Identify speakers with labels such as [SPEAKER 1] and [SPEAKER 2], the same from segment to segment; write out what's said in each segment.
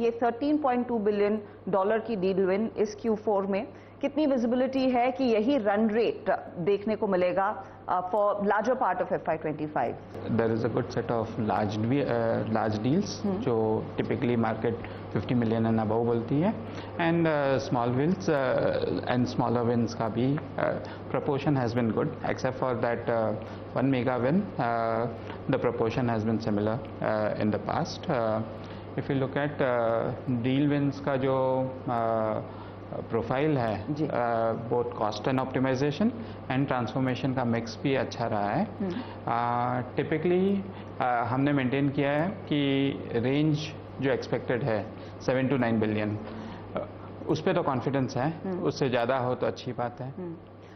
[SPEAKER 1] ये $13.2 बिलियन की deal win इस Q4 में कितनी विजिबिलिटी है कि यही रन रेट देखने को मिलेगा for larger part of FY25?
[SPEAKER 2] There is a good set of large deals जो typically market 50 million and above बोलती है, and small wins and smaller wins का भी proportion has been good, except for that one mega win, the proportion has been similar in the past. If you look at deal wins का जो profile है, both cost and optimisation and transformation का mix भी अच्छा रहा है। Typically हमने maintain किया है कि रेंज जो एक्सपेक्टेड है 7 to 9 बिलियन, उस पर तो कॉन्फिडेंस है, उससे ज़्यादा हो तो अच्छी बात है।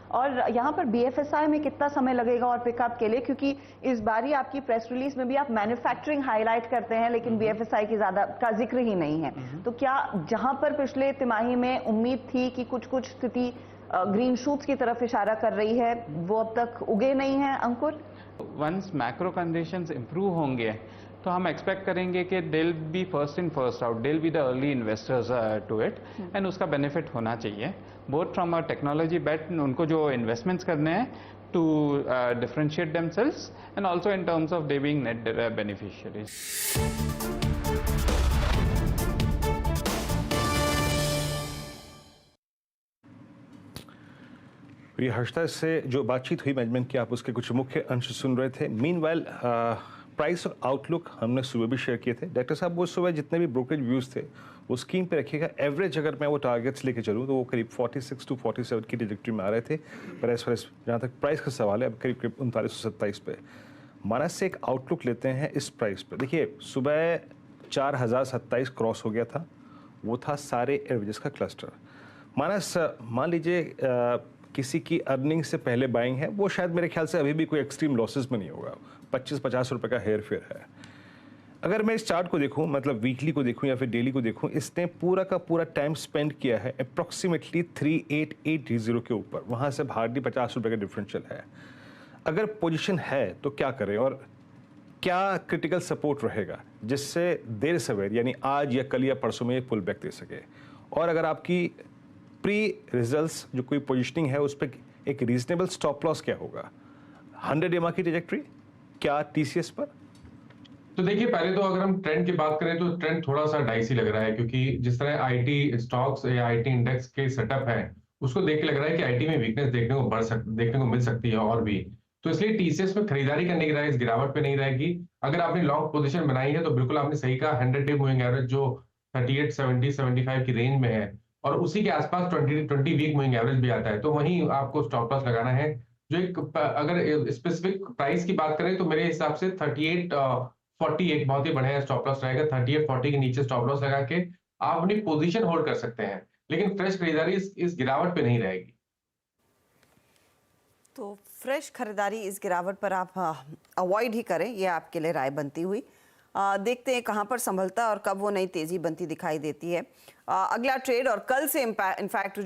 [SPEAKER 1] और यहाँ पर BFSI में कितना समय लगेगा और पिकअप के लिए, क्योंकि इस बार ही आपकी प्रेस रिलीज में भी आप मैन्युफैक्चरिंग हाईलाइट करते हैं लेकिन BFSI की ज्यादा का जिक्र ही नहीं है, तो क्या जहां पर पिछले तिमाही में उम्मीद थी कि कुछ स्थिति ग्रीन शूट्स की तरफ इशारा कर रही है, वो अब तक उगे नहीं है अंकुर?
[SPEAKER 2] वंस मैक्रो कंडीशंस इंप्रूव होंगे तो हम एक्सपेक्ट करेंगे कि they'll be first in first out, they'll be the early investors to it, and उसका बेनिफिट होना चाहिए both from a technology bet, उनको जो इन्वेस्टमेंट्स करने हैं to differentiate themselves, and also in terms of they being net beneficiaries.
[SPEAKER 3] ये हर्षदा से जो बातचीत हुई मैनेजमेंट की, आप उसके कुछ मुख्य अंश सुन रहे थे। मीनवाइल प्राइस और आउटलुक हमने सुबह भी शेयर किए थे। डायरेक्टर साहब, वो सुबह जितने भी ब्रोकरेज व्यूज़ थे वो स्क्रीन पे रखिएगा। एवरेज अगर मैं वो टारगेट्स लेके चलूँ तो वो करीब 46 to 47 की ट्रैजेक्टरी में आ रहे थे, पर एज फार एज जहाँ तक प्राइस का सवाल है अब करीब 3927 पे। मानस से एक आउटलुक लेते हैं इस प्राइस पे। देखिए, सुबह 4027 क्रॉस हो गया था, वो था सारे एवरेजेस का क्लस्टर। मानस, मान लीजिए किसी की अर्निंग से पहले बाइंग है, वो शायद मेरे ख्याल से अभी भी कोई एक्सट्रीम लॉसेस में नहीं होगा, 25-50 रुपये का हेयर फेयर है। अगर मैं इस चार्ट को देखूं, मतलब वीकली को देखूं या फिर डेली को देखूं, इसने पूरा का पूरा टाइम स्पेंड किया है अप्रॉक्सीमेटली 3880 के ऊपर, वहां से हार्डली 50 रुपये का डिफरेंशियल है। अगर पोजीशन है तो क्या करें और क्या क्रिटिकल सपोर्ट रहेगा जिससे देर सवेर यानी आज या कल या परसों में पुल बैक दे सके? और अगर आपकी प्री रिजल्ट्स जो कोई पोजीशनिंग है उस पर एक रीजनेबल स्टॉप लॉस क्या होगा? 100 EMA की ट्रैजेक्टरी क्या TCS पर?
[SPEAKER 4] तो देखिए, पहले तो अगर हम ट्रेंड की बात करें तो ट्रेंड थोड़ा सा डाइसी लग रहा है, क्योंकि जिस तरह आईटी स्टॉक्स या आईटी इंडेक्स के सेटअप है उसको देख के लग रहा है कि आईटी में वीकनेस देखने को मिल सकती है और भी। तो इसलिए TCS में खरीदारी करने की राय इस गिरावट पे नहीं रहेगी। अगर आपने लॉन्ग पोजीशन बनाई है तो बिल्कुल आपने सही कहा, 100 डे मूविंग एवरेज जो 3870-75 की रेंज में है और उसी के आसपास 20 वीक मूविंग एवरेज भी आता है, तो वहीं आपको स्टॉप लॉस लगाना है। जो एक अगर स्पेसिफिक प्राइस की बात करें तो मेरे हिसाब से 3840 एक बहुत ही बढ़िया स्टॉप लॉस रहेगा। 3840 के नीचे स्टॉप लॉस लगा के आप अपनी पोजीशन होल्ड कर सकते हैं, लेकिन फ्रेश खरीदारी इस गिरावट पे नहीं रहेगी।
[SPEAKER 5] तो फ्रेश खरीदारी इस गिरावट पर आप अवॉइड ही करें, ये आपके लिए राय बनती हुई। देखते हैं कहाँ पर संभलता और कब वो नई तेजी बनती दिखाई देती है। अगला ट्रेड और कल से इनफैक्ट